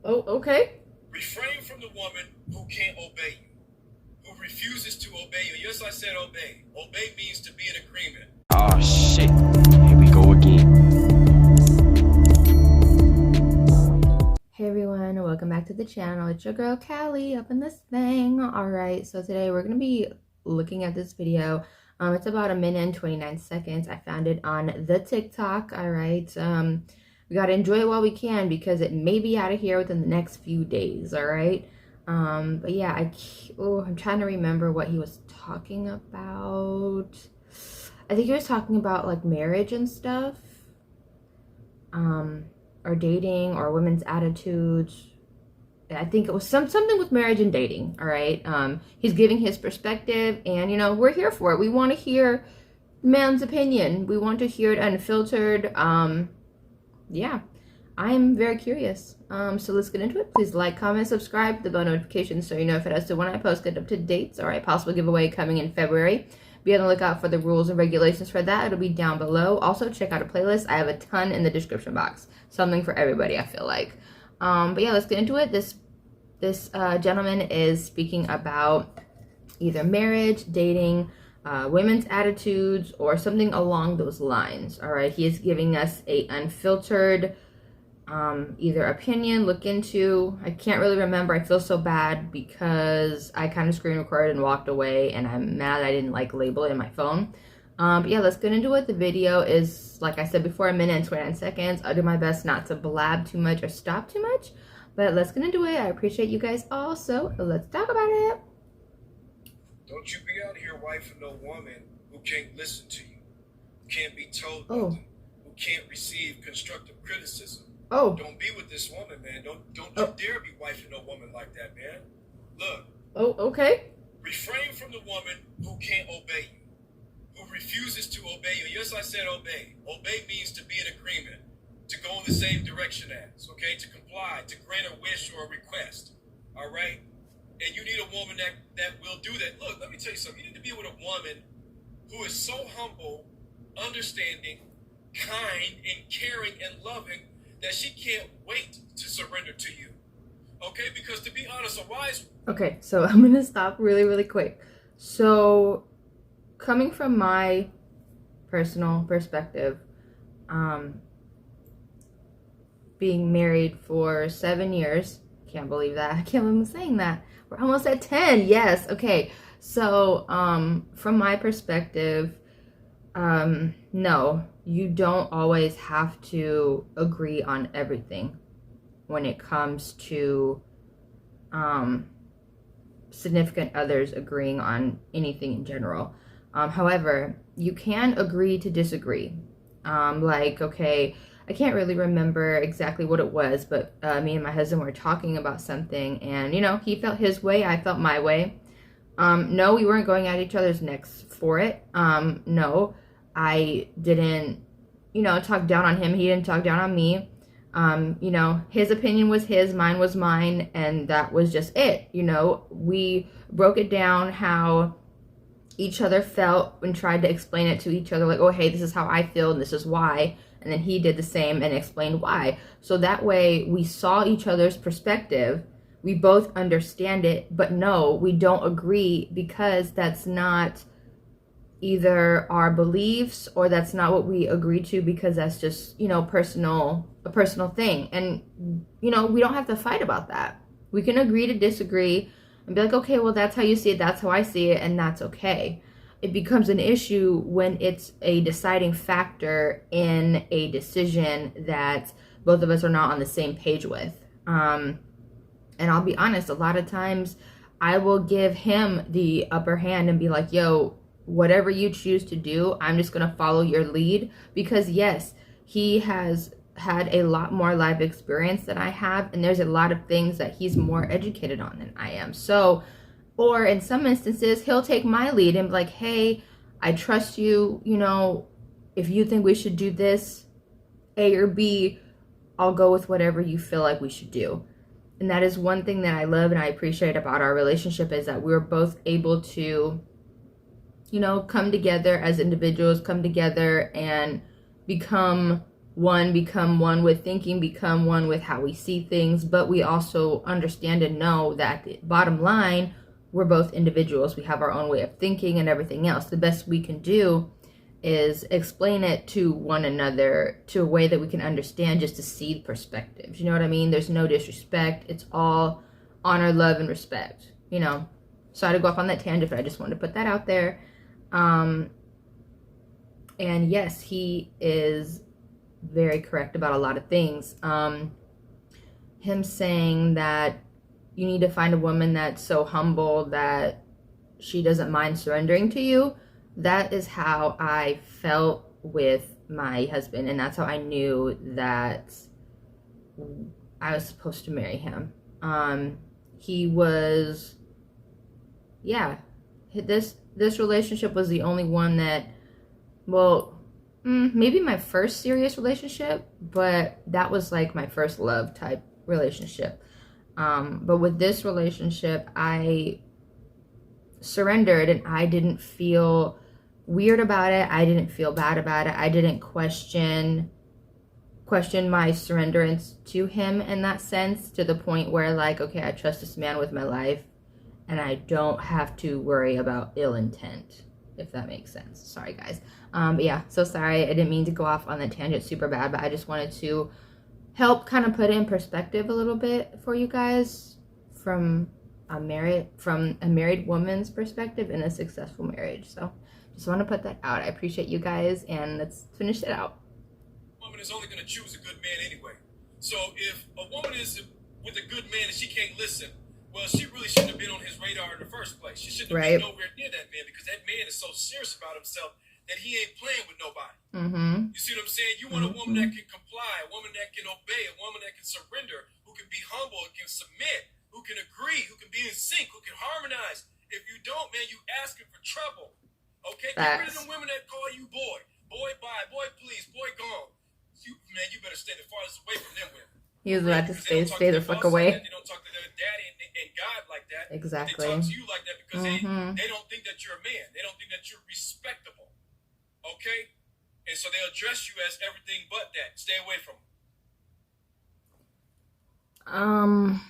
Oh, okay. Refrain from the woman who can't obey you, who refuses to obey you. Yes, I said obey. Obey means to be in agreement. Oh shit, here we go again. Hey everyone, welcome back to the channel. It's your girl Callie up in this thing. Alright, so today we're going to be looking at this video. It's about 1minute and 29 seconds. I found it on the TikTok. Alright, we got to enjoy it while we can because it may be out of here within the next few days. Alright, but yeah, I'm trying to remember what he was talking about. I think he was talking about like marriage and stuff. Or dating or women's attitudes. I think it was something with marriage and dating. All right. He's giving his perspective, and we're here for it. We want to hear the man's opinion. We want to hear it unfiltered. Yeah, I'm very curious. So let's get into it. Please like, comment, subscribe, the bell notifications so you know if it has to when I post, get up to dates. All right, possible giveaway coming in February. Be on the lookout for the rules and regulations for that. It'll be down below. Also, check out a playlist. I have a ton in the description box. Something for everybody, I feel like. But yeah, let's get into it. This gentleman is speaking about either marriage, dating, women's attitudes, or something along those lines. All right, he is giving us a unfiltered either opinion, look into. I can't really remember. I feel so bad because I kind of screen recorded and walked away, and I'm mad I didn't like label it in my phone. But yeah, let's get into it. The video is, like I said before, 1minute and 29 seconds. I'll do my best not to blab too much or stop too much, but let's get into it. I appreciate you guys all, so let's talk about it. Don't you be out here wifing no woman who can't listen to you, who can't be told nothing, who can't receive constructive criticism. Oh. Don't be with this woman, man. Don't you dare be wifing no woman like that, man. Look. Oh, okay. Refrain from the woman who can't obey you, who refuses to obey you. Yes, I said obey. Obey means to be in agreement, to go in the same direction as, okay? To comply, to grant a wish or a request, all right? And you need a woman that will do that. Look, let me tell you something. You need to be with a woman who is so humble, understanding, kind, and caring and loving that she can't wait to surrender to you. Okay? Because to be honest, a wise... Okay, so I'm going to stop really, really quick. So, coming from my personal perspective, being married for 7 years, can't believe that. I can't believe I'm saying that. We're almost at 10. Yes. Okay. So, from my perspective, no, you don't always have to agree on everything when it comes to significant others agreeing on anything in general. However, you can agree to disagree. Like, okay, I can't really remember exactly what it was, but me and my husband were talking about something, and he felt his way, I felt my way. No, we weren't going at each other's necks for it. No, I didn't, talk down on him. He didn't talk down on me. His opinion was his, mine was mine, and that was just it. We broke it down how each other felt and tried to explain it to each other, like, oh, hey, this is how I feel, and this is why. And then he did the same and explained why. So that way we saw each other's perspective. We both understand it, but no, we don't agree because that's not either our beliefs or that's not what we agree to, because that's just, a personal thing. And, we don't have to fight about that. We can agree to disagree and be like, okay, well, that's how you see it, that's how I see it, and that's okay. It becomes an issue when it's a deciding factor in a decision that both of us are not on the same page with. And I'll be honest, a lot of times I will give him the upper hand and be like, yo, whatever you choose to do, I'm just going to follow your lead. Because yes, he has had a lot more life experience than I have, and there's a lot of things that he's more educated on than I am. So, or in some instances, he'll take my lead and be like, hey, I trust you, if you think we should do this, A or B, I'll go with whatever you feel like we should do. And that is one thing that I love and I appreciate about our relationship, is that we're both able to, come together as individuals, come together and become become one with thinking, become one with how we see things, but we also understand and know that the bottom line, we're both individuals. We have our own way of thinking and everything else. The best we can do is explain it to one another to a way that we can understand, just to see perspectives. You know what I mean? There's no disrespect. It's all honor, love, and respect. You know, sorry to go off on that tangent, but I just wanted to put that out there. And yes, he is very correct about a lot of things. Him saying that you need to find a woman that's so humble that she doesn't mind surrendering to you. That is how I felt with my husband, and that's how I knew that I was supposed to marry him. He was, yeah, this relationship was the only one that, well, maybe my first serious relationship, but that was like my first love type relationship. But with this relationship, I surrendered, and I didn't feel weird about it. I didn't feel bad about it. I didn't question my surrenderance to him in that sense, to the point where, like, okay, I trust this man with my life, and I don't have to worry about ill intent, if that makes sense. Sorry, guys. But yeah, so sorry. I didn't mean to go off on that tangent super bad, but I just wanted to help kind of put it in perspective a little bit for you guys from a married woman's perspective in a successful marriage. So just want to put that out. I appreciate you guys, and let's finish it out. A woman is only going to choose a good man anyway. So if a woman is with a good man and she can't listen, well, she really shouldn't have been on his radar in the first place. She shouldn't have been nowhere near that man, because that man is so serious about himself that he ain't playing with nobody. You see what I'm saying? You want a woman that can comply, a woman that can obey, a woman that can surrender, who can be humble, who can submit, who can agree, who can be in sync, who can harmonize. If you don't, man, you asking for trouble. Okay? Get rid of them women that call you boy. Boy, bye. Boy, please. Boy, gone. Man, you better stay the farthest away from them women. He was about to stay the fuck away. They don't talk to their daddy and God like that. Exactly. They talk to you like that because they don't think that you're a man. They don't think that you're respectable. Okay? And so they'll address you as everything but that. Stay away from them.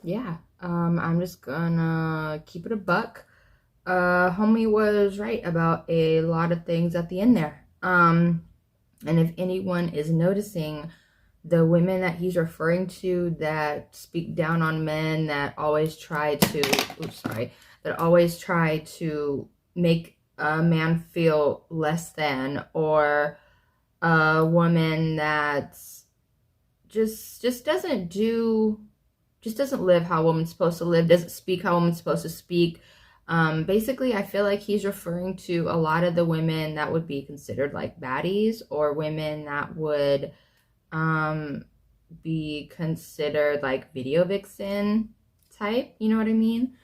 Yeah. I'm just gonna keep it a buck. Homie was right about a lot of things at the end there. And if anyone is noticing, the women that he's referring to that speak down on men, that always try to make a man feel less than, or a woman that just doesn't live how a woman's supposed to live, doesn't speak how a woman's supposed to speak. Basically, I feel like he's referring to a lot of the women that would be considered like baddies, or women that would be considered like video vixen type, you know what I mean?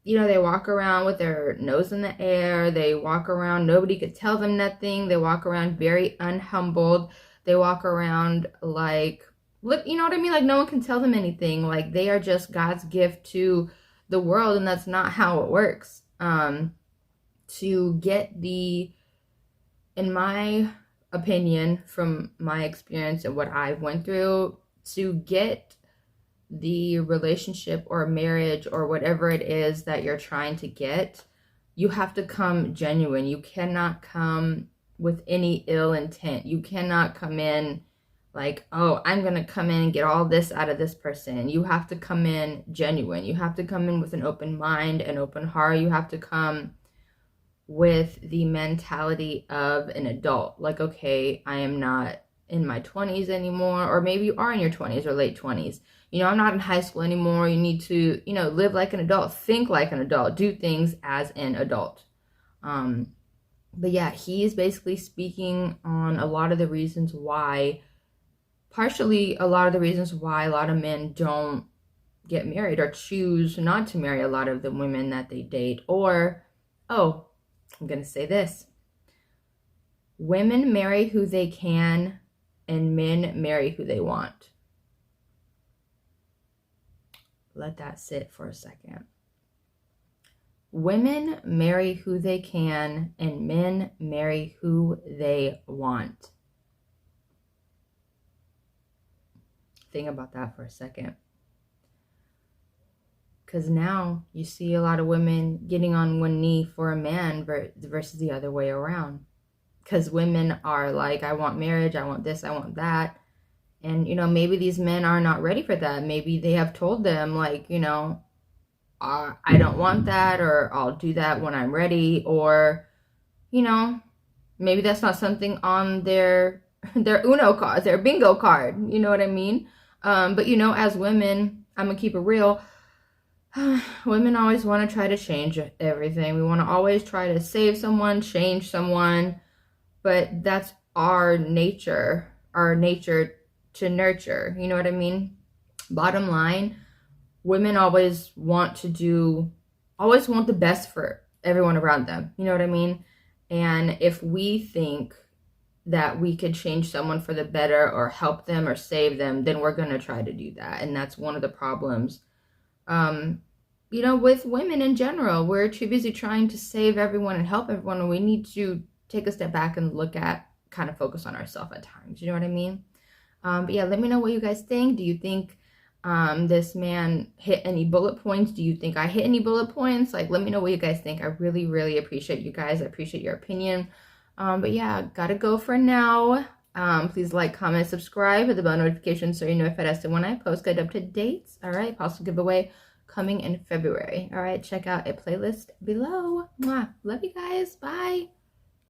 You know, they walk around with their nose in the air. They walk around, nobody could tell them nothing. They walk around very unhumbled. They walk around like, look, you know what I mean? Like, no one can tell them anything. Like, they are just God's gift to the world, and that's not how it works. To get in my opinion, from my experience and what I went through, to get the relationship or marriage or whatever it is that you're trying to get, you have to come genuine. You cannot come with any ill intent. You cannot come in like, oh, I'm going to come in and get all this out of this person. You have to come in genuine. You have to come in with an open mind, an open heart. You have to come with the mentality of an adult. Like, okay, I am not in my 20s anymore, or maybe you are in your 20s or late 20s. You know, I'm not in high school anymore. You need to, you know, live like an adult, think like an adult, do things as an adult. But yeah, he's basically speaking on a lot of the reasons why, partially a lot of the reasons why a lot of men don't get married or choose not to marry a lot of the women that they date. Or, oh, I'm going to say this. Women marry who they can, and men marry who they want. Let that sit for a second. Women marry who they can, and men marry who they want. think about that for a second. Because now you see a lot of women getting on one knee for a man versus the other way around. Because women are like, I want marriage, I want this, I want that. And, you know, maybe these men are not ready for that. Maybe they have told them, like, you know, I don't want that, or I'll do that when I'm ready. Or, you know, maybe that's not something on their Uno card, their bingo card. You know what I mean? But, you know, as women, I'm going to keep it real. Women always want to try to change everything. We want to always try to save someone, change someone, but that's our nature to nurture. You know what I mean? Bottom line, women always want the best for everyone around them. You know what I mean? And if we think that we could change someone for the better or help them or save them, then we're going to try to do that. And that's one of the problems. You know, with women in general, we're too busy trying to save everyone and help everyone, and we need to take a step back and look at, kind of focus on ourselves at times. You know what I mean? But yeah, let me know what you guys think. Do you think this man hit any bullet points? Do you think I hit any bullet points? Like, let me know what you guys think. I really, really appreciate you guys. I appreciate your opinion. But yeah, gotta go for now. Please like, comment, subscribe, hit the bell notification so you're notified as to when I post. Get up to dates. All right, possible giveaway coming in February. All right, check out a playlist below. Mwah. Love you guys. Bye.